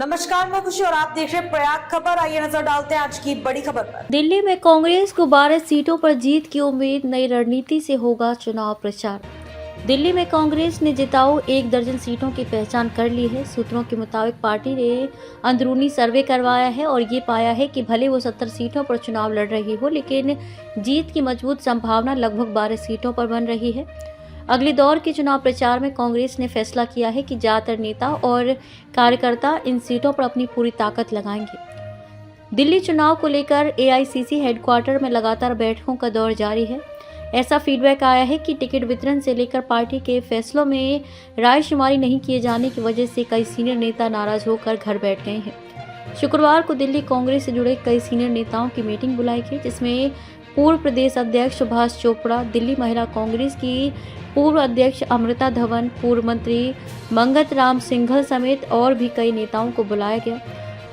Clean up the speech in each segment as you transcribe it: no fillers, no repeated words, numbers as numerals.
नमस्कार, मैं खुशी और आप देख रहे हैं प्रयाग खबर। आइए नजर डालते हैं आज की बड़ी खबर पर। दिल्ली में कांग्रेस को 12 सीटों पर जीत की उम्मीद, नई रणनीति से होगा चुनाव प्रचार। दिल्ली में कांग्रेस ने जिताऊ 1 दर्जन सीटों की पहचान कर ली है। सूत्रों के मुताबिक पार्टी ने अंदरूनी सर्वे करवाया है और ये पाया है कि भले वो 70 सीटों पर चुनाव लड़ रही हो, लेकिन जीत की मजबूत संभावना लगभग 12 सीटों पर बन रही है। अगले दौर के चुनाव प्रचार में कांग्रेस ने फैसला किया है कि ज्यादातर नेता और कार्यकर्ता इन सीटों पर अपनी पूरी ताकत लगाएंगे। दिल्ली चुनाव को लेकर एआईसीसी हेडक्वार्टर में लगातार बैठकों का दौर जारी है। ऐसा फीडबैक आया है कि टिकट वितरण से लेकर पार्टी के फैसलों में रायशुमारी नहीं किए जाने की वजह से कई सीनियर नेता नाराज होकर घर बैठ गए हैं। शुक्रवार को दिल्ली कांग्रेस से जुड़े कई सीनियर नेताओं की मीटिंग बुलाई गई, जिसमें पूर्व प्रदेश अध्यक्ष सुभाष चोपड़ा, दिल्ली महिला कांग्रेस की पूर्व अध्यक्ष अमृता धवन, पूर्व मंत्री मंगत राम सिंघल समेत और भी कई नेताओं को बुलाया गया।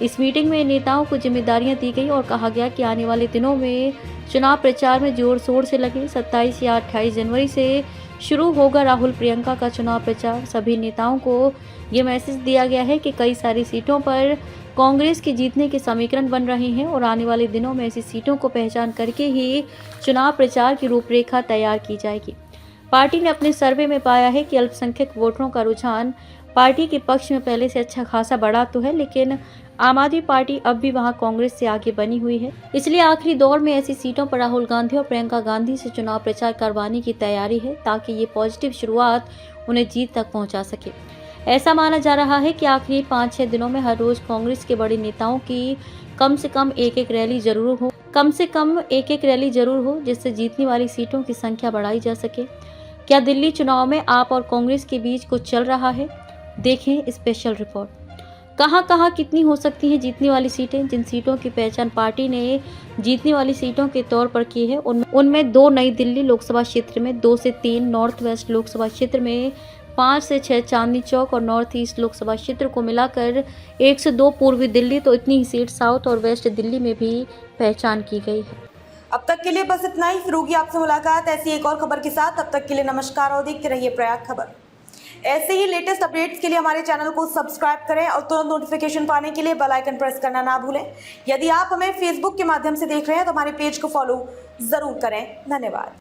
इस मीटिंग में नेताओं को जिम्मेदारियां दी गई और कहा गया कि आने वाले दिनों में चुनाव प्रचार में जोर शोर से लगे। 27 या 28 जनवरी से शुरू होगा राहुल प्रियंका का चुनाव प्रचार। सभी नेताओं को ये मैसेज दिया गया है कि कई सारी सीटों पर कांग्रेस के जीतने के समीकरण बन रहे हैं और आने वाले दिनों में ऐसी सीटों को पहचान करके ही चुनाव प्रचार की रूपरेखा तैयार की जाएगी। पार्टी ने अपने सर्वे में पाया है कि अल्पसंख्यक वोटरों का रुझान पार्टी के पक्ष में पहले से अच्छा खासा बढ़ा तो है, लेकिन आम आदमी पार्टी अब भी वहां कांग्रेस से आगे बनी हुई है। इसलिए आखिरी दौर में ऐसी सीटों पर राहुल गांधी और प्रियंका गांधी से चुनाव प्रचार करवाने की तैयारी है, ताकि ये पॉजिटिव शुरुआत उन्हें जीत तक पहुंचा सके। ऐसा माना जा रहा है कि आखिरी 5-6 दिनों में हर रोज कांग्रेस के बड़े नेताओं की कम से कम एक रैली जरूर हो, जिससे जीतने वाली सीटों की संख्या बढ़ाई जा सके। क्या दिल्ली चुनाव में आप और कांग्रेस के बीच कुछ चल रहा है? देखें स्पेशल रिपोर्ट। कहां कितनी हो सकती हैं जीतने वाली सीटें? जिन सीटों की पहचान पार्टी ने जीतने वाली सीटों के तौर पर की है, उनमें 2 नई दिल्ली लोकसभा क्षेत्र में, 2 से 3 नॉर्थ वेस्ट लोकसभा क्षेत्र में, 5 से 6 चांदनी चौक और नॉर्थ ईस्ट लोकसभा क्षेत्र को मिलाकर 1 से 2 पूर्वी दिल्ली, तो इतनी ही सीट साउथ और वेस्ट दिल्ली में भी पहचान की गई है। अब तक के लिए बस इतना ही। फिर होगी आपसे मुलाकात ऐसी एक और खबर के साथ। तब तक के लिए नमस्कार और देखते रहिए प्रयाग खबर। ऐसे ही लेटेस्ट अपडेट्स के लिए हमारे चैनल को सब्सक्राइब करें और तुरंत नोटिफिकेशन पाने के लिए बेल आइकन प्रेस करना ना भूलें। यदि आप हमें फेसबुक के माध्यम से देख रहे हैं तो हमारे पेज को फॉलो जरूर करें। धन्यवाद।